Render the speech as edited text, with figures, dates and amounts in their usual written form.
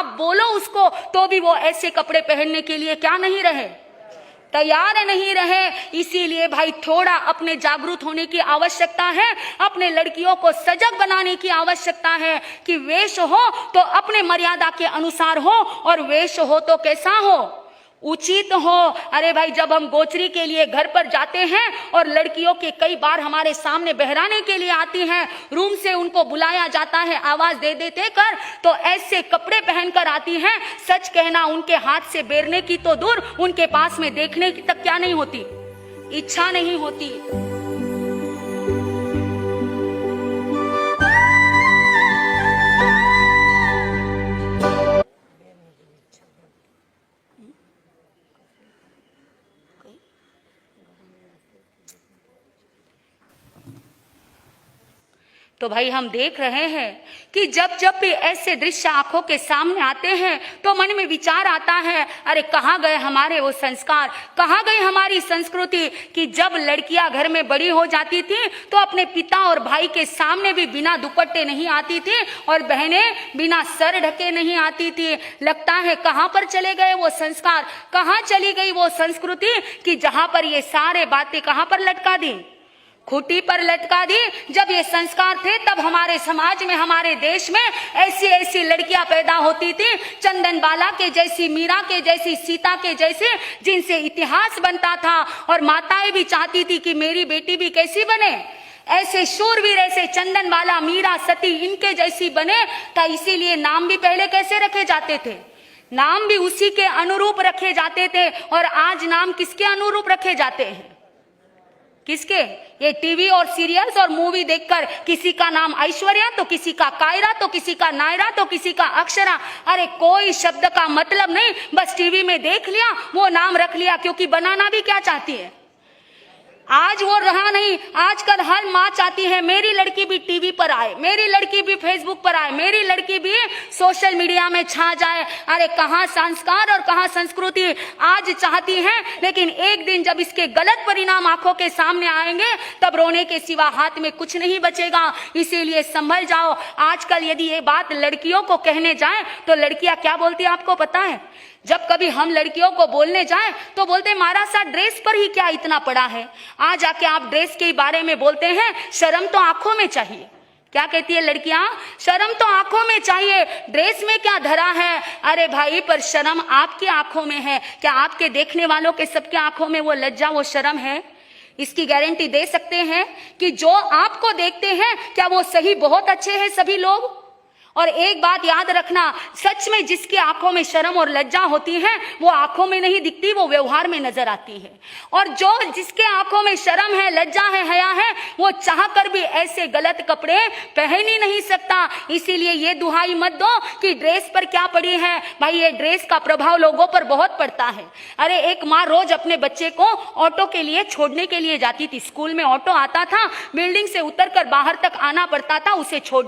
आप बोलो उसको तो भी वो ऐसे कपड़े पहनने के लिए क्या नहीं रहे, तैयार नहीं रहे। इसीलिए भाई थोड़ा अपने जागरूक होने की आवश्यकता है, अपने लड़कियों को सजग बनाने की आवश्यकता है कि वेश हो तो अपने मर्यादा के अनुसार हो और वेश हो तो कैसा हो, उचित हो। अरे भाई जब हम गोचरी के लिए घर पर जाते हैं और लड़कियों के कई बार हमारे सामने बहराने के लिए आती हैं, रूम से उनको बुलाया जाता है आवाज दे देते कर, तो ऐसे कपड़े पहनकर आती हैं। सच कहना उनके हाथ से बेरने की तो दूर, उनके पास में देखने की तक क्या नहीं होती, इच्छा नहीं होती। तो भाई हम देख रहे हैं कि जब जब भी ऐसे दृश्य आंखों के सामने आते हैं तो मन में विचार आता है, अरे कहाँ गए हमारे वो संस्कार, कहाँ गई हमारी संस्कृति कि जब लड़कियां घर में बड़ी हो जाती थी तो अपने पिता और भाई के सामने भी बिना दुपट्टे नहीं आती थी और बहनें बिना सर ढके नहीं आती थी। लगता है कहाँ पर चले गए वो संस्कार, कहाँ चली गई वो संस्कृति कि जहां पर ये सारे बातें कहाँ पर लटका दी, खूंटी पर लटका दी। जब ये संस्कार थे तब हमारे समाज में, हमारे देश में ऐसी ऐसी लड़कियां पैदा होती थी, चंदन बाला के जैसी, मीरा के जैसी, सीता के जैसे, जिनसे इतिहास बनता था और माताएं भी चाहती थी कि मेरी बेटी भी कैसी बने, ऐसे शूरवीर, ऐसे चंदन बाला, मीरा, सती इनके जैसी बने। तो इसीलिए नाम भी पहले कैसे रखे जाते थे, नाम भी उसी के अनुरूप रखे जाते थे। और आज नाम किसके अनुरूप रखे जाते हैं, किसके, ये टीवी और सीरियल्स और मूवी देखकर किसी का नाम ऐश्वर्या तो किसी का कायरा तो किसी का नायरा तो किसी का अक्षरा। अरे कोई शब्द का मतलब नहीं, बस टीवी में देख लिया वो नाम रख लिया, क्योंकि बनाना भी क्या चाहती है, आज वो रहा नहीं। आजकल हर माँ चाहती है मेरी लड़की भी टीवी पर आए, मेरी लड़की भी फेसबुक पर आए, मेरी लड़की भी सोशल मीडिया में छा जाए। अरे कहाँ संस्कार और कहाँ संस्कृति आज चाहती है, लेकिन एक दिन जब इसके गलत परिणाम आंखों के सामने आएंगे तब रोने के सिवा हाथ में कुछ नहीं बचेगा। इसीलिए संभल जाओ। आजकल यदि ये बात लड़कियों को कहने जाए तो लड़कियां क्या बोलती है आपको पता है, जब कभी हम लड़कियों को बोलने जाएं तो बोलते हैं मारा सा ड्रेस पर ही क्या इतना पड़ा है, आज आके आप ड्रेस के बारे में बोलते हैं, शर्म तो आंखों में चाहिए। क्या कहती है लड़कियां, शर्म तो आंखों में चाहिए, ड्रेस में क्या धरा है। अरे भाई पर शर्म आपकी आंखों में है, क्या आपके देखने वालों के सबके आंखों में वो लज्जा, वो शर्म है? इसकी गारंटी दे सकते हैं कि जो आपको देखते हैं क्या वो सही बहुत अच्छे हैं सभी लोग? और एक बात याद रखना, सच में जिसकी आंखों में शर्म और लज्जा होती है वो आंखों में नहीं दिखती, वो व्यवहार में नजर आती है। और जो जिसके आंखों में शर्म है, लज्जा है, हया है, वो चाहकर भी ऐसे गलत कपड़े पहन ही नहीं सकता। इसीलिए ये दुहाई मत दो कि ड्रेस पर क्या पड़ी है। भाई ये ड्रेस का प्रभाव लोगों पर बहुत पड़ता है। अरे एक माँ रोज अपने बच्चे को ऑटो के लिए छोड़ने के लिए जाती थी, स्कूल में ऑटो आता था, बिल्डिंग से उतरकर बाहर तक आना पड़ता था उसे छोड़